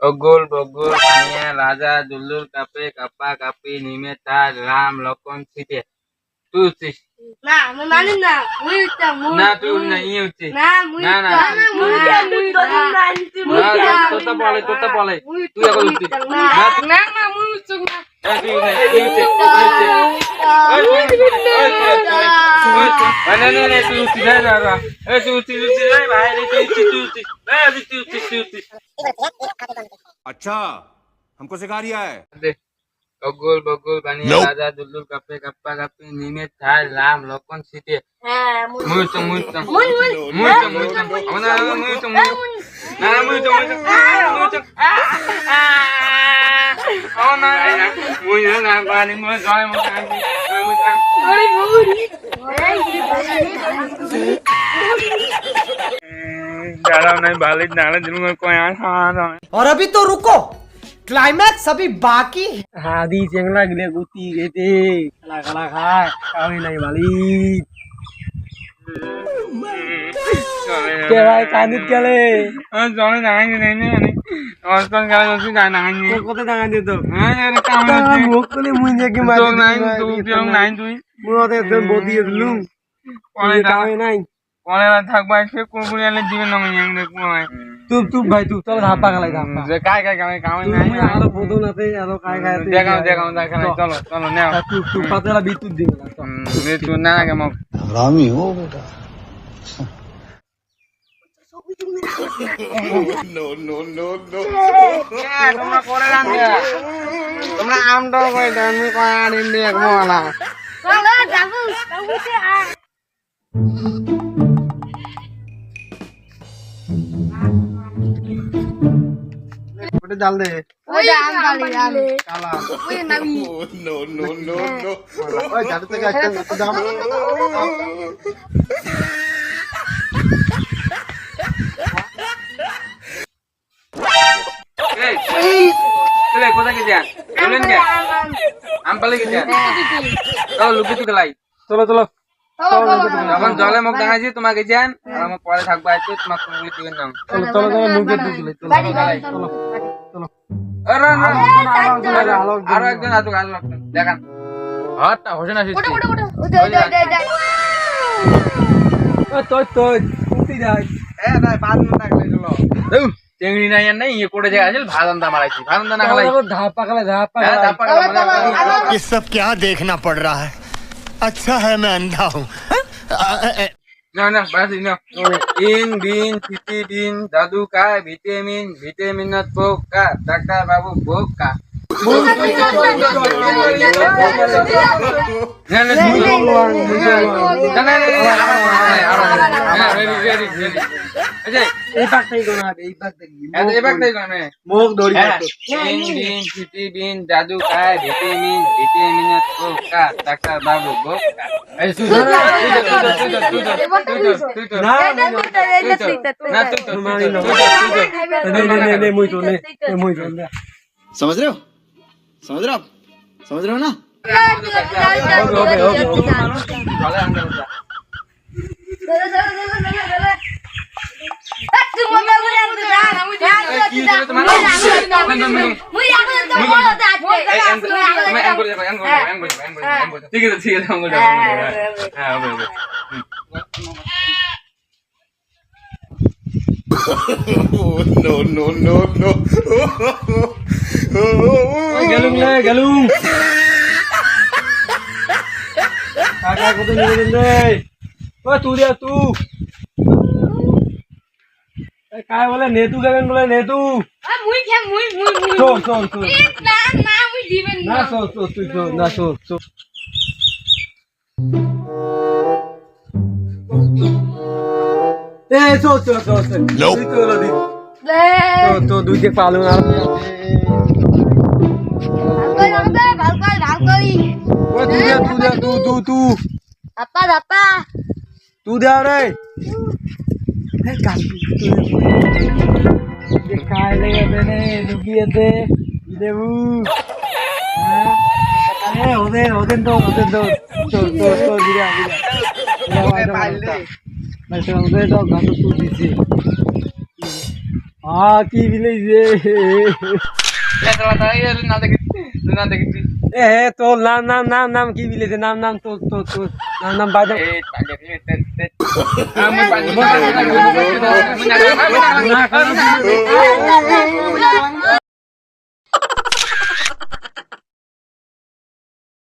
অগুল বগুল কানিয়া রাজা দুল্লুর কাপে কাপা কাপি নিমে তার রাম লক্ষণ সীতে তুই উঠছিস না আমি মানি না মুই উঠতাম না তুই উঠ না ইয়ে উঠছিস না মুই না না মুই তোরটা বলে তুই এখন উঠছিস না না মুই উঠছুক না তুই উঠ না ইয়ে উঠছিস তুই উঠছিস তুই উঠছিস ভাই তুই উঠছিস अच्छा हमको सिखा रिया है অগুল বগুল কানিয়া রাজা দুল্লুর কাপে কাপা কাপি নিমে তার রাম লক্ষণ সীতে হ্যাঁ মুই और अभी तो रुको क्लाइमैक्स अभी बाकी है। হাদি চেংলা গিলে গুতি গেতে খালা খালা খায় কামি নাই মালিক কে ভাই কানিত গেলে তোর কত টাকা দিত মুখ করে মুই দেখি মারি মুই ওদের একদম বদি দিলুম কামে নাই থাকবা সে কুকুর এনে দিবে না তুই তুই ভাই তুই তোর ধাপা গেলাই ধাপা যে কাই কামে নাই তুই আরো বদন আছে আরো কাই কাই দেখাও চলো নেও তুই তুই পাতলা বিদ্যুৎ দিবে না তুই না আগে মোক हरामी हो बेटा नो नो नो नो তোমরা করে রান্না তোমরা আমটাও কই দাও আমি কই আনিন দেখ মোলা চলো যাবো উঠে আ ওটা ডাল দে ওই আম গালি কালা ওই নামি नो नो नो नो ওই ঝাড়ু থেকে একটা দাম এই কোথায় গেছিস বলেন কে আম পালে গেছিস চলো লুকি তুই লাই চলো চলো যখন জলে মুখ দেখাইছি তোমাকে যান আর আমার পরে থাকবা আছে তোমাকে কুকুর দিবেন না চলো চলো চলো লুকে দিলে চলো চলো চলো আরো একজন আসুক দেখান হাতটা হোসেন আসিস তোর তোর কুতি যাই চেংড়ি নাই আর নাই ইয়ে করে জায়গা আছে ভাদন্দা মারাইছি ভাদন্দা না খালাই ধাপা গেলে ধাপা ধাপা ये सब क्या देखना पड़ रहा है अच्छा है मैं अंधा हूँ না বাস না ইন বিন ফিটি বিন দাদু কা ভিটামিন ভিটামিনত পোকা ডাক্তার বাবু বোকা মুখ দড়ি দাদু খায় ভিটামিন ভিটামিনত পোকা ডাক্তার বাবু বোকা समझ रहे हो समझ रहे हो आप समझ रहे हो ना ঠিক আছে नो नो नो नो গেলুম রে গেলুম কাকা কত নিয়ে রে ও তুই রে তুই काय बोले नेतू गगन बोले नेतू মুই খেম মুই चल चल चल না না মুই দিবেন ना सो सो तू सो ना सो सो ए सो सो सो Nope. তুই তো লদি লে তো তো দুই যে পালু আর ভাল করি ও তুই আপা আপা तू दे रे ए काशी ये काय ले देने दुगिए दे देबू हां ওদের তো বিরা ওকে পাইলে ওদের তো গান তো দিছি কি বিলেছে না দেখি এ তোর নাম কি বিলেছে নাম তোর নাম বাজা আমি পানি